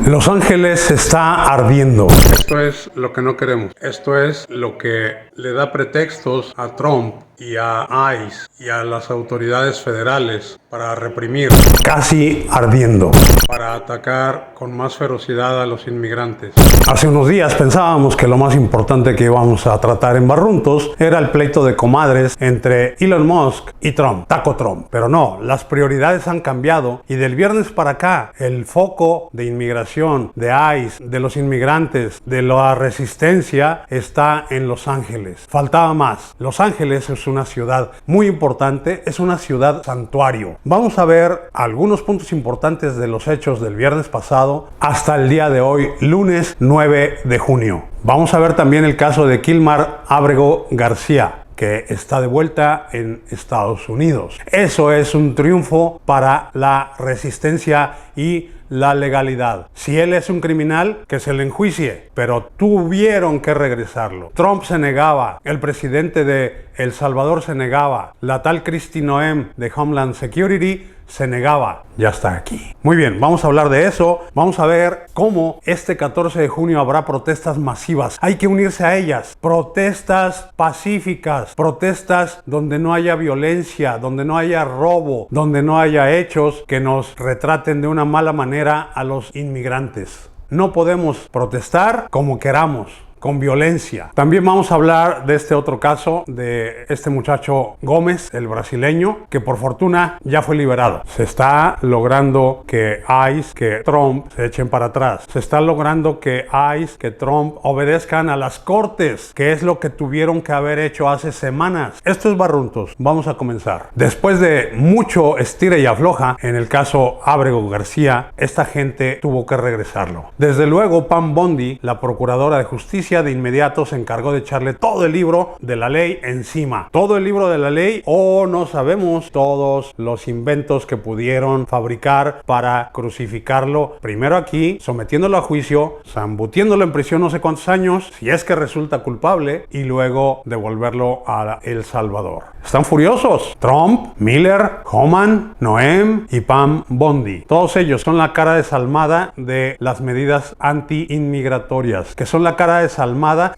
Los Ángeles está ardiendo. Esto es lo que no queremos. Esto es lo que le da pretextos a Trump y a ICE y a las autoridades federales para reprimir, Casi ardiendo. para atacar con más ferocidad a los inmigrantes. Hace unos días pensábamos que lo más importante que íbamos a tratar en Barruntos era el pleito de comadres entre Elon Musk y Trump, Taco Trump. Pero no, las prioridades han cambiado y del viernes para acá el foco de inmigración, de ICE, de los inmigrantes, de la resistencia está en Los Ángeles. Faltaba más. Los Ángeles es una ciudad muy importante, es una ciudad santuario. Vamos a ver algunos puntos importantes de los hechos del viernes pasado hasta el día de hoy, lunes 9 de junio. Vamos a ver también el caso de Kilmar Ábrego García, que está de vuelta en Estados Unidos. Eso es un triunfo para la resistencia y la legalidad. Si él es un criminal, que se le enjuicie, pero tuvieron que regresarlo. Trump se negaba, el presidente de El Salvador se negaba, la tal Kristi Noem de Homeland Security se negaba. Ya está aquí. Muy bien, vamos a hablar de eso. Vamos a ver cómo este 14 de junio habrá protestas masivas. Hay que unirse a ellas. Protestas pacíficas, protestas donde no haya violencia, donde no haya robo, donde no haya hechos que nos retraten de una mala manera a los inmigrantes. No podemos protestar como queramos, con violencia. También vamos a hablar de este otro caso de este muchacho Gómez, el brasileño, que por fortuna ya fue liberado. Se está logrando que ICE, que Trump se echen para atrás. Se está logrando que ICE, que Trump obedezcan a las cortes, que es lo que tuvieron que haber hecho hace semanas. Esto es Barruntos. Vamos a comenzar. Después de mucho estira y afloja, en el caso Ábrego García, esta gente tuvo que regresarlo. Desde luego, Pam Bondi, la procuradora de justicia, de inmediato se encargó de echarle todo el libro de la ley encima. Todo el libro de la ley, o no sabemos todos los inventos que pudieron fabricar para crucificarlo. Primero aquí, sometiéndolo a juicio, zambutiéndolo en prisión no sé cuántos años, si es que resulta culpable, y luego devolverlo a El Salvador. Están furiosos. Trump, Miller, Homan, Noem y Pam Bondi. Todos ellos son la cara desalmada de las medidas anti-inmigratorias, que son la cara desalmada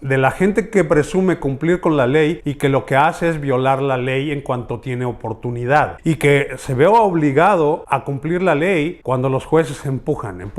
de la gente que presume cumplir con la ley y que lo que hace es violar la ley en cuanto tiene oportunidad, y que se ve obligado a cumplir la ley cuando los jueces empujan.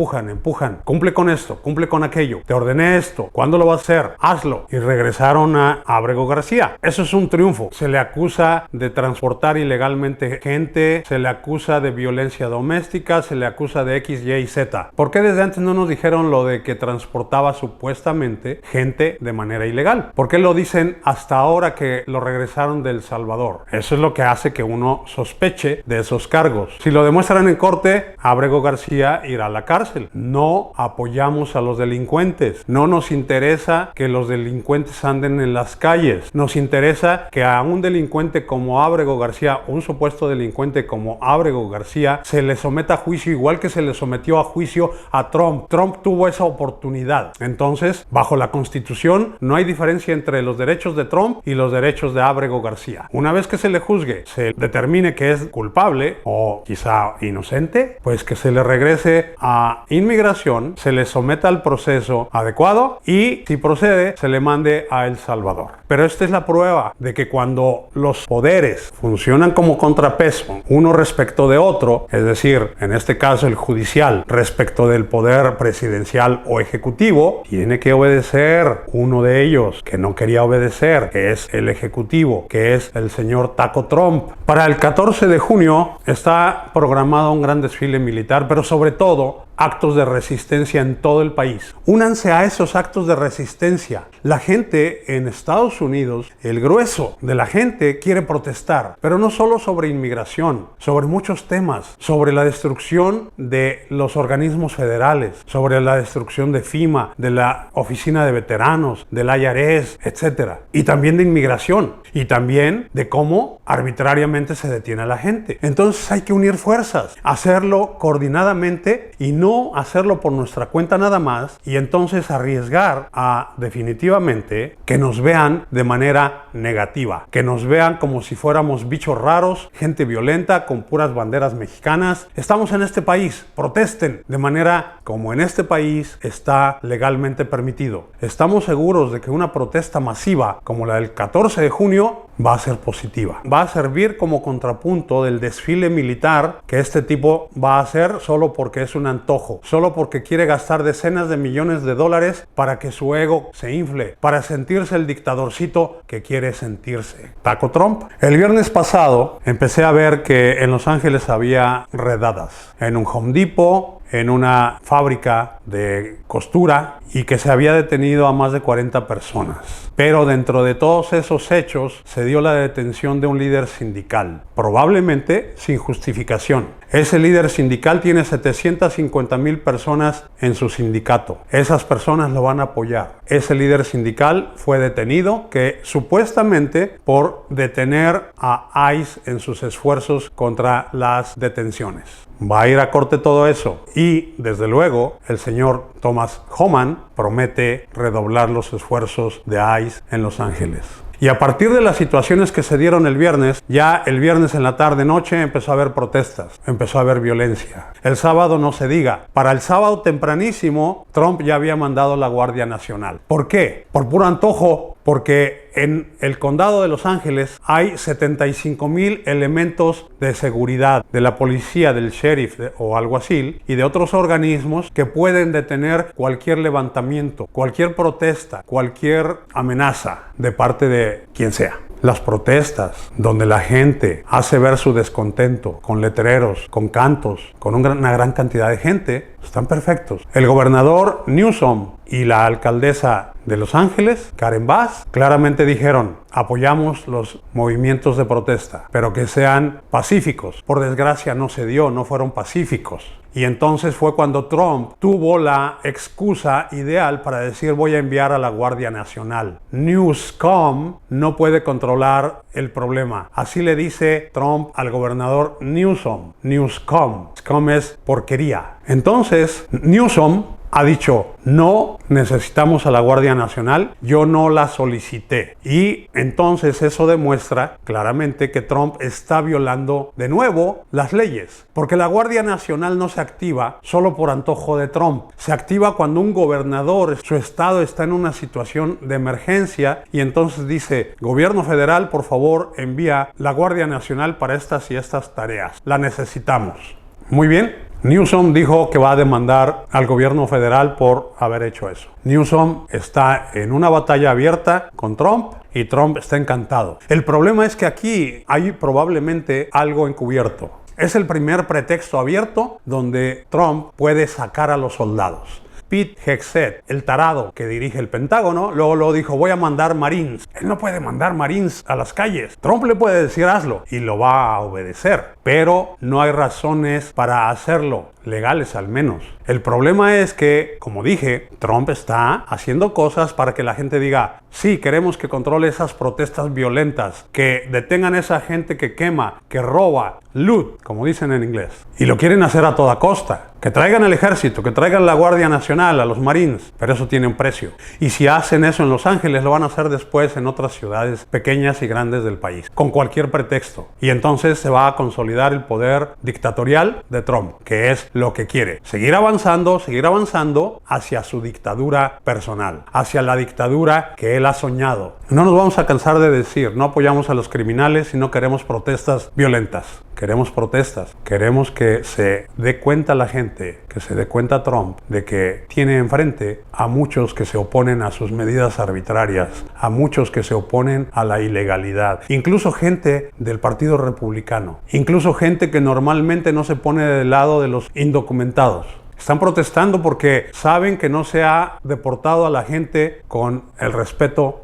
Cumple con esto, cumple con aquello. Te ordené esto, ¿cuándo lo vas a hacer? Hazlo. Y regresaron a Ábrego García. Eso es un triunfo. Se le acusa de transportar ilegalmente gente, se le acusa de violencia doméstica, se le acusa de X, Y y Z. ¿Por qué desde antes no nos dijeron lo de que transportaba supuestamente gente de manera ilegal? ¿Por qué lo dicen hasta ahora que lo regresaron de El Salvador? Eso es lo que hace que uno sospeche de esos cargos. Si lo demuestran en corte, Ábrego García irá a la cárcel. No apoyamos a los delincuentes. No nos interesa que los delincuentes anden en las calles. Nos interesa que a un delincuente como Ábrego García, un supuesto delincuente como Ábrego García, se le someta a juicio igual que se le sometió a juicio a Trump. Trump tuvo esa oportunidad. Entonces, bajo la Constitución, no hay diferencia entre los derechos de Trump y los derechos de Ábrego García. Una vez que se le juzgue, se determine que es culpable o quizá inocente, pues que se le regrese a inmigración, se le someta al proceso adecuado y, si procede, se le mande a El Salvador. Pero esta es la prueba de que cuando los poderes funcionan como contrapeso, uno respecto de otro, es decir, en este caso el judicial respecto del poder presidencial o ejecutivo, tiene que obedecer uno de ellos que no quería obedecer, que es el ejecutivo, que es el señor Taco Trump. Para el 14 de junio está programado un gran desfile militar, pero sobre todo actos de resistencia en todo el país. Únanse a esos actos de resistencia. La gente en Estados Unidos, el grueso de la gente quiere protestar, pero no solo sobre inmigración, sobre muchos temas, sobre la destrucción de los organismos federales, sobre la destrucción de FEMA, de la Oficina de Veteranos, del IRS, etc. Y también de inmigración, y también de cómo arbitrariamente se detiene a la gente. Entonces hay que unir fuerzas, hacerlo coordinadamente y no no hacerlo por nuestra cuenta nada más y entonces arriesgar a definitivamente que nos vean de manera negativa, que nos vean como si fuéramos bichos raros, gente violenta con puras banderas mexicanas. Estamos en este país, protesten de manera como en este país está legalmente permitido. Estamos seguros de que una protesta masiva como la del 14 de junio va a ser positiva. Va a servir como contrapunto del desfile militar que este tipo va a hacer solo porque es un antojo, solo porque quiere gastar decenas de millones de dólares para que su ego se infle, para sentirse el dictadorcito que quiere sentirse. Taco Trump. El viernes pasado empecé a ver que en Los Ángeles había redadas en un Home Depot, en una fábrica de costura y que se había detenido a más de 40 personas. Pero dentro de todos esos hechos se dio la detención de un líder sindical, probablemente sin justificación. Ese líder sindical tiene 750,000 personas en su sindicato. Esas personas lo van a apoyar. Ese líder sindical fue detenido supuestamente por detener a ICE en sus esfuerzos contra las detenciones. Va a ir a corte todo eso y, desde luego, el señor Thomas Homan promete redoblar los esfuerzos de ICE en Los Ángeles. Y a partir de las situaciones que se dieron el viernes, ya el viernes en la tarde-noche empezó a haber protestas, empezó a haber violencia. El sábado no se diga. Para el sábado tempranísimo, Trump ya había mandado la Guardia Nacional. ¿Por qué? Por puro antojo. Porque en el condado de Los Ángeles hay 75,000 elementos de seguridad de la policía, del sheriff o alguacil y de otros organismos que pueden detener cualquier levantamiento, cualquier protesta, cualquier amenaza de parte de quien sea. Las protestas, donde la gente hace ver su descontento con letreros, con cantos, con una gran cantidad de gente, están perfectos. El gobernador Newsom y la alcaldesa de Los Ángeles, Karen Bass, claramente dijeron: apoyamos los movimientos de protesta, pero que sean pacíficos. Por desgracia no se dio, no fueron pacíficos. Y entonces fue cuando Trump tuvo la excusa ideal para decir: voy a enviar a la Guardia Nacional. Newscom no puede controlar el problema. Así le dice Trump al gobernador Newsom. Newscom. Newscom es porquería. Entonces, Newsom ha dicho: no necesitamos a la Guardia Nacional, yo no la solicité. Y entonces eso demuestra claramente que Trump está violando de nuevo las leyes. Porque la Guardia Nacional no se activa solo por antojo de Trump. Se activa cuando un gobernador, su estado está en una situación de emergencia y entonces dice: gobierno federal, por favor, envía la Guardia Nacional para estas y estas tareas. La necesitamos. Muy bien. Newsom dijo que va a demandar al gobierno federal por haber hecho eso. Newsom está en una batalla abierta con Trump y Trump está encantado. El problema es que aquí hay probablemente algo encubierto. Es el primer pretexto abierto donde Trump puede sacar a los soldados. Pete Hegseth, el tarado que dirige el Pentágono, luego dijo: voy a mandar Marines. Él no puede mandar Marines a las calles. Trump le puede decir: hazlo, y lo va a obedecer. Pero no hay razones para hacerlo, legales al menos. El problema es que, como dije, Trump está haciendo cosas para que la gente diga: sí, queremos que controle esas protestas violentas, que detengan a esa gente que quema, que roba, loot, como dicen en inglés. Y lo quieren hacer a toda costa. Que traigan el ejército, que traigan la Guardia Nacional, a los Marines, pero eso tiene un precio. Y si hacen eso en Los Ángeles, lo van a hacer después en otras ciudades pequeñas y grandes del país, con cualquier pretexto. Y entonces se va a consolidar el poder dictatorial de Trump, que es lo que quiere. Seguir avanzando hacia su dictadura personal, hacia la dictadura que él ha soñado. No nos vamos a cansar de decir: no apoyamos a los criminales y no queremos protestas violentas. Queremos protestas, queremos que se dé cuenta la gente, que se dé cuenta Trump de que tiene enfrente a muchos que se oponen a sus medidas arbitrarias, a muchos que se oponen a la ilegalidad, incluso gente del Partido Republicano, incluso gente que normalmente no se pone del lado de los indocumentados. Están protestando porque saben que no se ha deportado a la gente con el respeto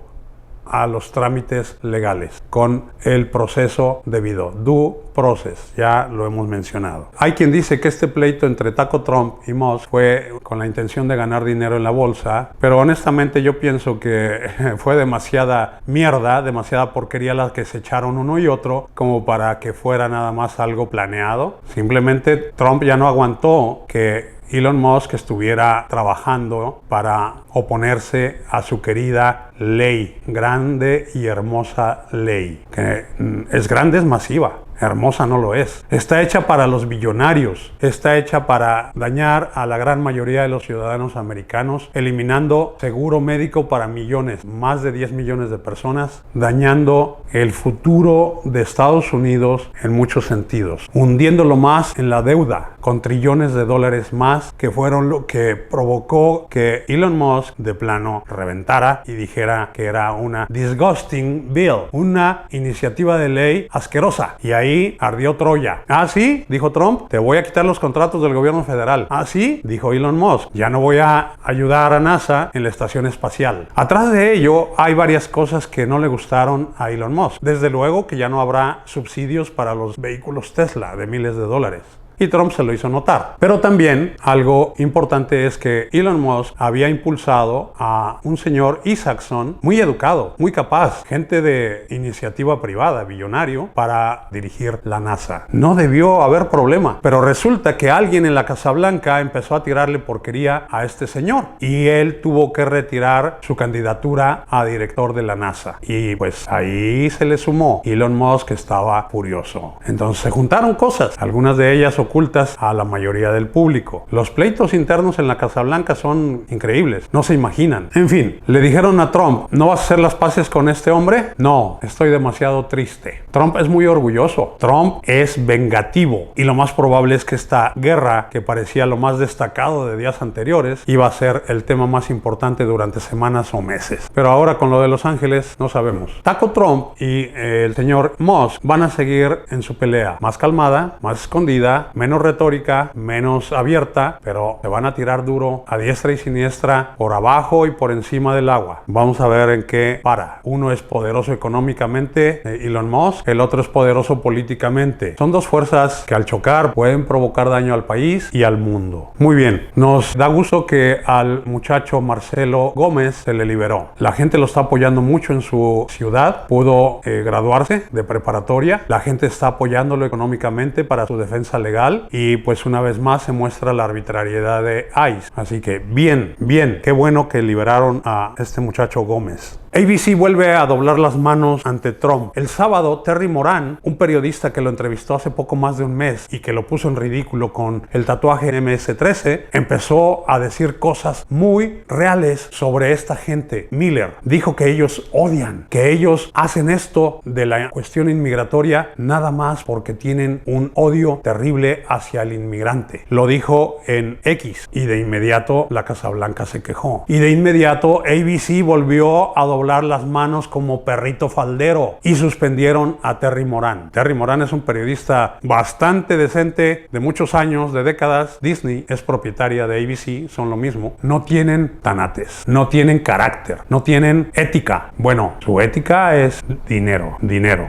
a los trámites legales, con el proceso debido, due process, ya lo hemos mencionado. Hay quien dice que este pleito entre Taco Trump y Musk fue con la intención de ganar dinero en la bolsa, pero honestamente yo pienso que fue demasiada mierda, demasiada porquería la que se echaron uno y otro como para que fuera nada más algo planeado. Simplemente Trump ya no aguantó que Elon Musk estuviera trabajando para oponerse a su querida ley, grande y hermosa ley, que es grande, es masiva. Hermosa no lo es. Está hecha para los billonarios. Está hecha para dañar a la gran mayoría de los ciudadanos americanos, eliminando seguro médico para millones, más de 10 millones de personas, dañando el futuro de Estados Unidos en muchos sentidos, hundiéndolo más en la deuda, con trillones de dólares más, que fueron lo que provocó que Elon Musk de plano reventara y dijera que era una disgusting bill, una iniciativa de ley asquerosa. Y ahí ardió Troya. Ah, sí, dijo Trump, te voy a quitar los contratos del gobierno federal. Ah, sí, dijo Elon Musk, ya no voy a ayudar a NASA en la estación espacial. Atrás de ello hay varias cosas que no le gustaron a Elon Musk. Desde luego que ya no habrá subsidios para los vehículos Tesla de miles de dólares. Y Trump se lo hizo notar. Pero también algo importante es que Elon Musk había impulsado a un señor Isaacson, muy educado, muy capaz, gente de iniciativa privada, billonario, para dirigir la NASA. No debió haber problema, pero resulta que alguien en la Casa Blanca empezó a tirarle porquería a este señor y él tuvo que retirar su candidatura a director de la NASA. Y pues ahí se le sumó. Elon Musk estaba furioso. Entonces se juntaron cosas, algunas de ellas ocultas a la mayoría del público. Los pleitos internos en la Casa Blanca son increíbles, no se imaginan. En fin, le dijeron a Trump, ¿no vas a hacer las paces con este hombre? No, estoy demasiado triste. Trump es muy orgulloso, Trump es vengativo y lo más probable es que esta guerra, que parecía lo más destacado de días anteriores, iba a ser el tema más importante durante semanas o meses. Pero ahora con lo de Los Ángeles no sabemos. Taco Trump y el señor Musk van a seguir en su pelea, más calmada, más escondida, menos retórica, menos abierta, pero se van a tirar duro a diestra y siniestra, por abajo y por encima del agua. Vamos a ver en qué para. Uno es poderoso económicamente, Elon Musk, el otro es poderoso políticamente. Son dos fuerzas que al chocar pueden provocar daño al país y al mundo. Muy bien, nos da gusto que al muchacho Marcelo Gómez se le liberó. La gente lo está apoyando mucho en su ciudad, pudo graduarse de preparatoria, la gente está apoyándolo económicamente para su defensa legal y pues una vez más se muestra la arbitrariedad de ICE. Así que bien, qué bueno que liberaron a este muchacho Gómez. ABC vuelve a doblar las manos ante Trump. El sábado, Terry Moran, un periodista que lo entrevistó hace poco más de un mes y que lo puso en ridículo con el tatuaje MS-13, empezó a decir cosas muy reales sobre esta gente. Miller dijo que ellos odian, que ellos hacen esto de la cuestión inmigratoria nada más porque tienen un odio terrible hacia el inmigrante. Lo dijo en X y de inmediato la Casa Blanca se quejó. Y de inmediato ABC volvió a doblar las manos como perrito faldero y suspendieron a Terry Moran. Terry Moran es un periodista bastante decente de muchos años, de décadas. Disney es propietaria de ABC, son lo mismo. No tienen tanates, no tienen carácter, no tienen ética. Bueno, su ética es dinero.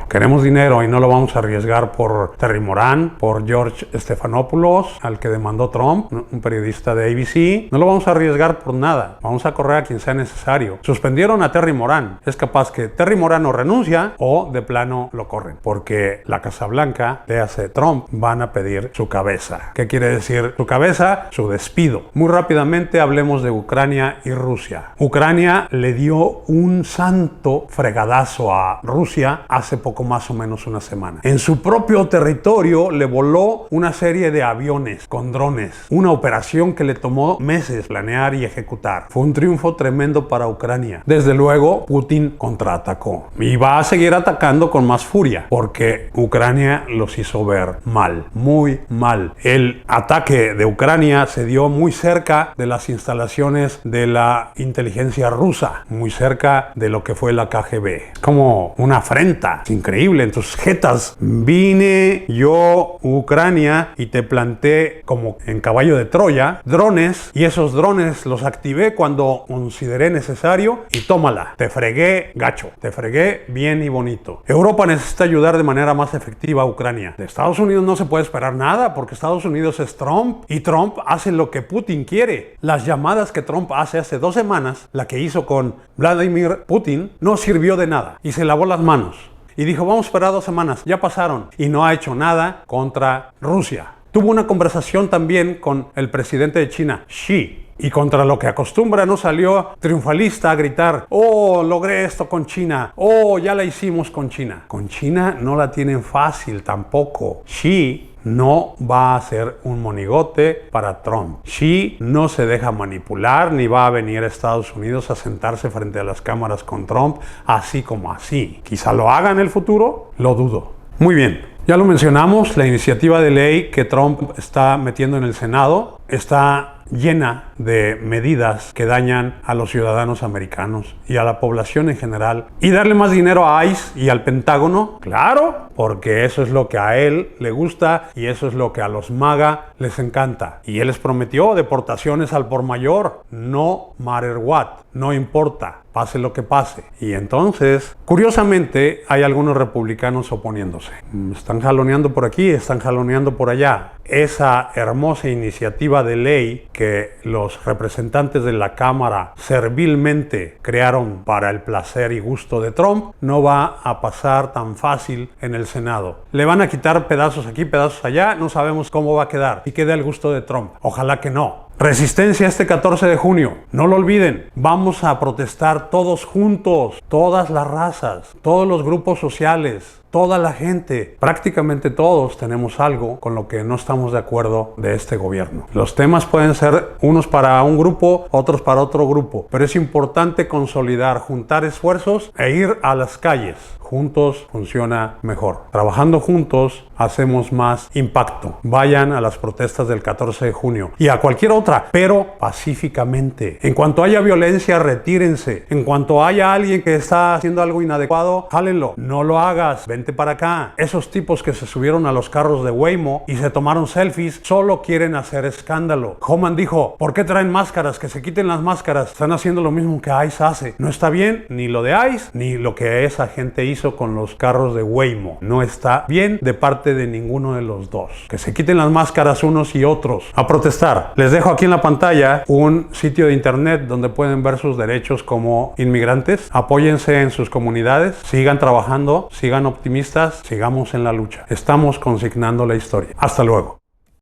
Queremos dinero y no lo vamos a arriesgar por Terry Moran, por George Stephanopoulos, al que demandó Trump, un periodista de ABC. No lo vamos a arriesgar por nada. Vamos a correr a quien sea necesario. Suspendieron a Terry Moran. Es capaz que Terry Moran o renuncia o de plano lo corren, porque la Casa Blanca, léase Trump, van a pedir su cabeza. ¿Qué quiere decir su cabeza? Su despido. Muy rápidamente hablemos de Ucrania y Rusia. Ucrania le dio un santo fregadazo a Rusia hace poco más o menos una semana. En su propio territorio le voló una serie de aviones con drones. Una operación que le tomó meses planear y ejecutar. Fue un triunfo tremendo para Ucrania. Desde luego, Putin contraatacó y va a seguir atacando con más furia porque Ucrania los hizo ver mal, muy mal. El ataque de Ucrania se dio muy cerca de las instalaciones de la inteligencia rusa, muy cerca de lo que fue la KGB. Como una afrenta, es increíble. Entonces, jetas, vine yo, Ucrania, y te planté como en caballo de Troya drones, y esos drones los activé cuando consideré necesario y tómala. Te fregué gacho, te fregué bien y bonito. Europa necesita ayudar de manera más efectiva a Ucrania. De Estados Unidos no se puede esperar nada porque Estados Unidos es Trump y Trump hace lo que Putin quiere. Las llamadas que Trump hace 2 semanas, la que hizo con Vladimir Putin, no sirvió de nada y se lavó las manos. Y dijo, vamos a esperar 2 semanas, ya pasaron. Y no ha hecho nada contra Rusia. tuvo una conversación también con el presidente de China, Xi. Y contra lo que acostumbra no salió triunfalista a gritar, oh, logré esto con China, oh, ya la hicimos con China. Con China no la tienen fácil tampoco. Xi no va a ser un monigote para Trump. Xi no se deja manipular ni va a venir a Estados Unidos a sentarse frente a las cámaras con Trump así como así. Quizá lo haga en el futuro, lo dudo. Muy bien, ya lo mencionamos, la iniciativa de ley que Trump está metiendo en el Senado está llena de medidas que dañan a los ciudadanos americanos y a la población en general. ¿Y darle más dinero a ICE y al Pentágono? Claro, porque eso es lo que a él le gusta y eso es lo que a los MAGA les encanta. Y él les prometió deportaciones al por mayor, no matter what, no importa, pase lo que pase. Y entonces, curiosamente, hay algunos republicanos oponiéndose. Están jaloneando por aquí, están jaloneando por allá. Esa hermosa iniciativa de ley que los representantes de la Cámara servilmente crearon para el placer y gusto de Trump no va a pasar tan fácil en el Senado. Le van a quitar pedazos aquí, pedazos allá, no sabemos cómo va a quedar y quede al gusto de Trump. Ojalá que no. Resistencia este 14 de junio, no lo olviden, vamos a protestar todos juntos, todas las razas, todos los grupos sociales, toda la gente, prácticamente todos tenemos algo con lo que no estamos de acuerdo de este gobierno. Los temas pueden ser unos para un grupo, otros para otro grupo, pero es importante consolidar, juntar esfuerzos e ir a las calles. Juntos funciona mejor. Trabajando juntos hacemos más impacto. Vayan a las protestas del 14 de junio y a cualquier otra, pero pacíficamente. En cuanto haya violencia, retírense. En cuanto haya alguien que está haciendo algo inadecuado, jálenlo. No lo hagas. Vente para acá. Esos tipos que se subieron a los carros de Waymo y se tomaron selfies solo quieren hacer escándalo. Homan dijo, ¿por qué traen máscaras? Que se quiten las máscaras. Están haciendo lo mismo que ICE hace. No está bien ni lo de ICE ni lo que esa gente hizo con los carros de Waymo. No está bien de parte de ninguno de los dos. Que se quiten las máscaras unos y otros. A protestar. Les dejo aquí en la pantalla un sitio de internet donde pueden ver sus derechos como inmigrantes. Apóyense en sus comunidades. Sigan trabajando. Sigan optimistas. Sigamos en la lucha. Estamos consignando la historia. Hasta luego.